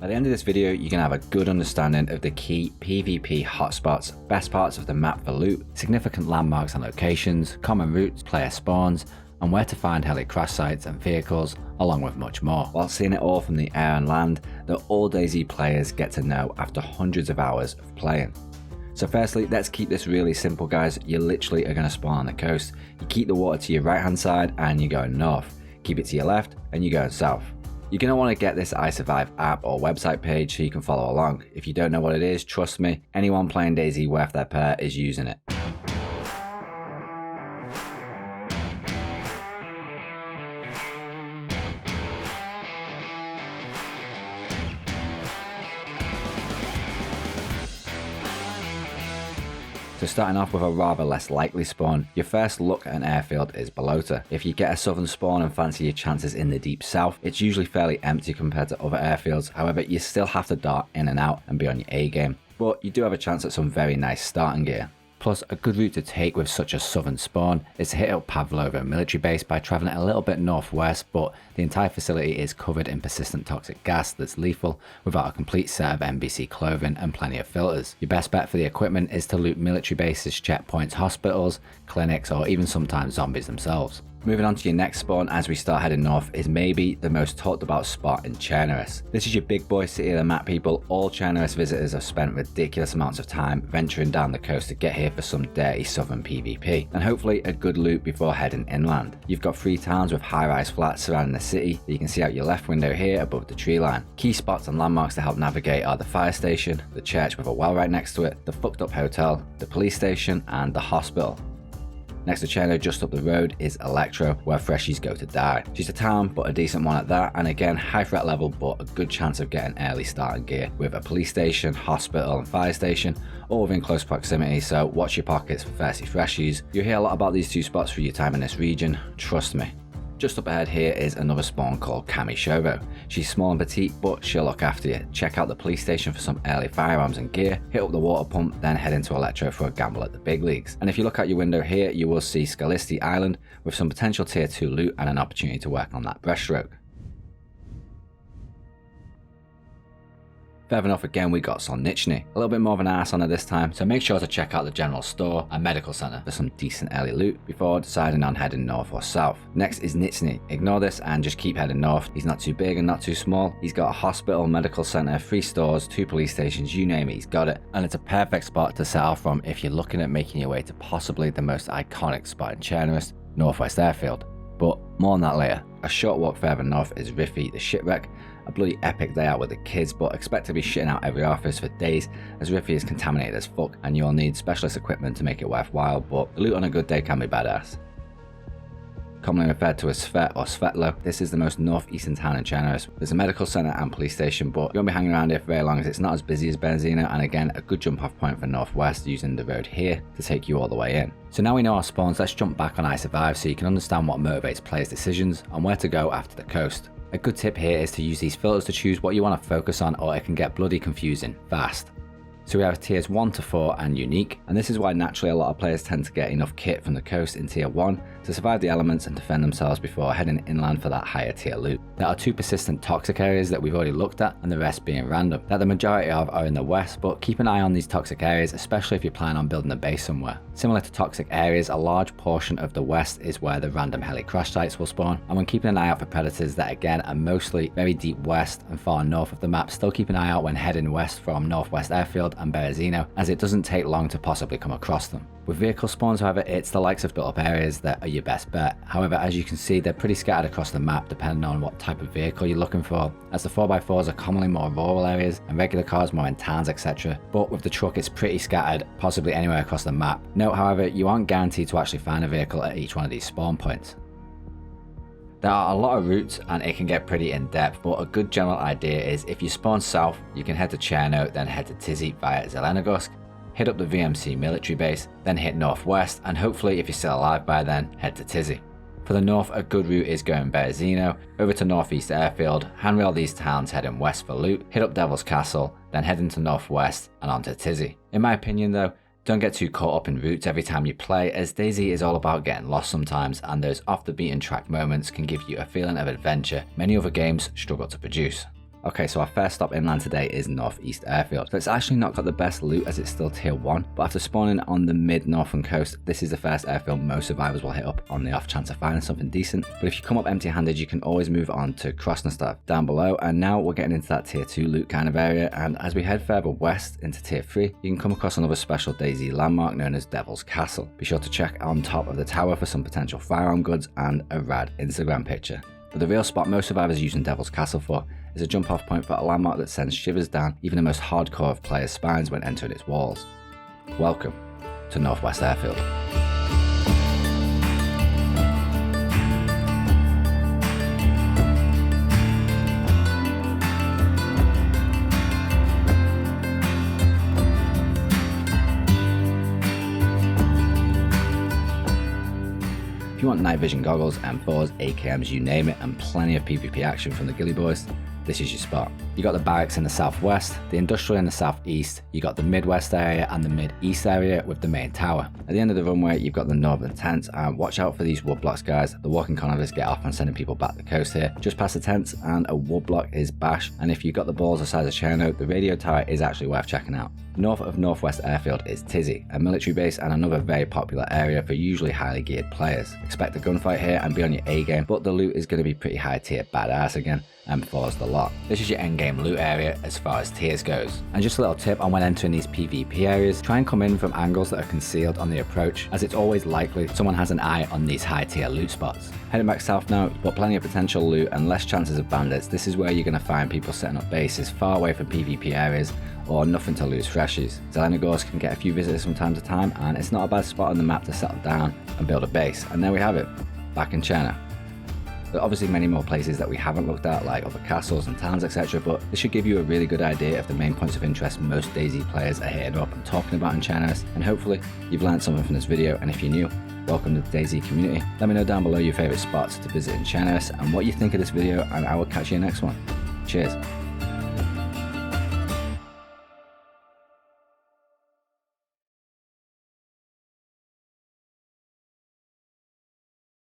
By the end of this video, you can have a good understanding of the key PvP hotspots, best parts of the map for loot, significant landmarks and locations, common routes, player spawns, and where to find heli crash sites and vehicles, along with much more, while seeing it all from the air and land that all DayZ players get to know after hundreds of hours of playing. So firstly, let's keep this really simple, guys. You literally are going to spawn on the coast. You keep the water to your right hand side and you're going north. Keep it to your left and you're going south. You're going to want to get this Isurvive app or website page so you can follow along. If you don't know what it is, trust me, anyone playing DayZ worth their pair is using it. So starting off with a rather less likely spawn, your first look at an airfield is Balota. If you get a southern spawn and fancy your chances in the deep south, it's usually fairly empty compared to other airfields. However, you still have to dart in and out and be on your A game, but you do have a chance at some very nice starting gear. Plus, a good route to take with such a southern spawn is to hit up Pavlovo military base by travelling a little bit northwest, but the entire facility is covered in persistent toxic gas that's lethal without a complete set of NBC clothing and plenty of filters. Your best bet for the equipment is to loot military bases, checkpoints, hospitals, clinics, or even sometimes zombies themselves. Moving on to your next spawn as we start heading north is maybe the most talked about spot in Chernarus. This is your big boy city of the map, people. All Chernarus visitors have spent ridiculous amounts of time venturing down the coast to get here for some dirty southern PvP, and hopefully a good loot before heading inland. You've got 3 towns with high-rise flats surrounding the city that you can see out your left window here above the tree line. Key spots and landmarks to help navigate are the fire station, the church with a well right next to it, the fucked up hotel, the police station, and the hospital. Next to Cherno, just up the road, is Electro, where freshies go to die. She's a town, but a decent one at that, and again, high threat level, but a good chance of getting early starting gear, with a police station, hospital, and fire station, all within close proximity, so watch your pockets for thirsty freshies. You'll hear a lot about these 2 spots through your time in this region, trust me. Just up ahead here is another spawn called Kamishovo. She's small and petite, but she'll look after you. Check out the police station for some early firearms and gear, hit up the water pump, then head into Electro for a gamble at the big leagues. And if you look out your window here, you will see Skalisti Island with some potential tier 2 loot and an opportunity to work on that breaststroke. Further north again, we got Solnichny. A little bit more of an arse on it this time, so make sure to check out the general store and medical center for some decent early loot before deciding on heading north or south. Next is Nizhny. Ignore this and just keep heading north. He's not too big and not too small. He's got a hospital, medical center, 3 stores, 2 police stations, you name it, he's got it. And it's a perfect spot to set off from if you're looking at making your way to possibly the most iconic spot in Chernarus, Northwest Airfield. But more on that later. A short walk further north is Riffy the Shipwreck. A bloody epic day out with the kids, but expect to be shitting out every office for days as Riffy is contaminated as fuck and you'll need specialist equipment to make it worthwhile, but the loot on a good day can be badass. Commonly referred to as Svet or Svetlo, this is the most northeastern town in Chernarus. There's a medical center and police station, but you won't be hanging around here for very long as it's not as busy as Benzino, and again a good jump off point for northwest using the road here to take you all the way in. So now we know our spawns, let's jump back on Isurvive so you can understand what motivates players' decisions and where to go after the coast. A good tip here is to use these filters to choose what you want to focus on, or it can get bloody confusing fast. So we have tiers 1 to 4 and unique, and this is why naturally a lot of players tend to get enough kit from the coast in tier 1 to survive the elements and defend themselves before heading inland for that higher tier loot. There are 2 persistent toxic areas that we've already looked at, and the rest being random, that the majority of are in the west, but keep an eye on these toxic areas, especially if you plan on building a base somewhere. Similar to toxic areas, a large portion of the west is where the random heli crash sites will spawn, and when keeping an eye out for predators that again are mostly very deep west and far north of the map, still keep an eye out when heading west from Northwest Airfield and Berezino, as it doesn't take long to possibly come across them. With vehicle spawns, however, it's the likes of built up areas that are your best bet. However, as you can see, they're pretty scattered across the map depending on what type of vehicle you're looking for, as the 4x4s are commonly more rural areas and regular cars more in towns, etc. But with the truck, it's pretty scattered, possibly anywhere across the map. Note, however, you aren't guaranteed to actually find a vehicle at each one of these spawn points. There are a lot of routes and it can get pretty in depth, but a good general idea is if you spawn south, you can head to Cherno, then head to Tizzy via Zelenogorsk, hit up the VMC military base, then hit northwest, and hopefully if you're still alive by then, head to Tizzy. For the north, a good route is going Berezino, over to Northeast Airfield, handrail these towns heading west for loot, hit up Devil's Castle, then head into northwest and onto Tizzy. In my opinion though, don't get too caught up in routes every time you play, as DayZ is all about getting lost sometimes, and those off the beaten track moments can give you a feeling of adventure many other games struggle to produce. Okay, so our first stop inland today is Northeast Airfield. So it's actually not got the best loot as it's still tier 1, but after spawning on the mid-northern coast, this is the first airfield most survivors will hit up on the off chance of finding something decent. But if you come up empty-handed, you can always move on to Krasnostav down below, and now we're getting into that tier 2 loot kind of area, and as we head further west into tier 3, you can come across another special DayZ landmark known as Devil's Castle. Be sure to check on top of the tower for some potential firearm goods and a rad Instagram picture. But the real spot most survivors are using Devil's Castle for is a jump off point for a landmark that sends shivers down even the most hardcore of players' spines when entering its walls. Welcome to Northwest Airfield. If you want night vision goggles, M4s, AKMs, you name it, and plenty of PvP action from the Ghillie boys, this is your spot. You got the barracks in the southwest, the industrial in the southeast, you got the midwest area and the mid-east area with the main tower. At the end of the runway, you've got the northern tents, and watch out for these wood blocks, guys. The walking carnivores get off on sending people back the coast here. Just past the tents and a wood block is Bash, and if you've got the balls the size of Chernarus, the radio tower is actually worth checking out. North of Northwest Airfield is Tizzy, a military base and another very popular area for usually highly geared players. Expect a gunfight here and be on your A game, but the loot is going to be pretty high tier badass again. M4's the lot. This is your endgame loot area as far as tiers goes. And just a little tip on when entering these PvP areas, try and come in from angles that are concealed on the approach, as it's always likely someone has an eye on these high tier loot spots. Heading back south now, you've got plenty of potential loot and less chances of bandits. This is where you're going to find people setting up bases far away from PvP areas or nothing to lose freshies. Zelenogorsk can get a few visitors from time to time, and it's not a bad spot on the map to settle down and build a base. And there we have it, back in Chernarus. There are obviously many more places that we haven't looked at, like other castles and towns, etc., but this should give you a really good idea of the main points of interest most DayZ players are hitting up and talking about in Chernarus, and hopefully you've learned something from this video, and if you're new, welcome to the DayZ community. Let me know down below your favourite spots to visit in Chernarus and what you think of this video, and I will catch you in the next one. Cheers.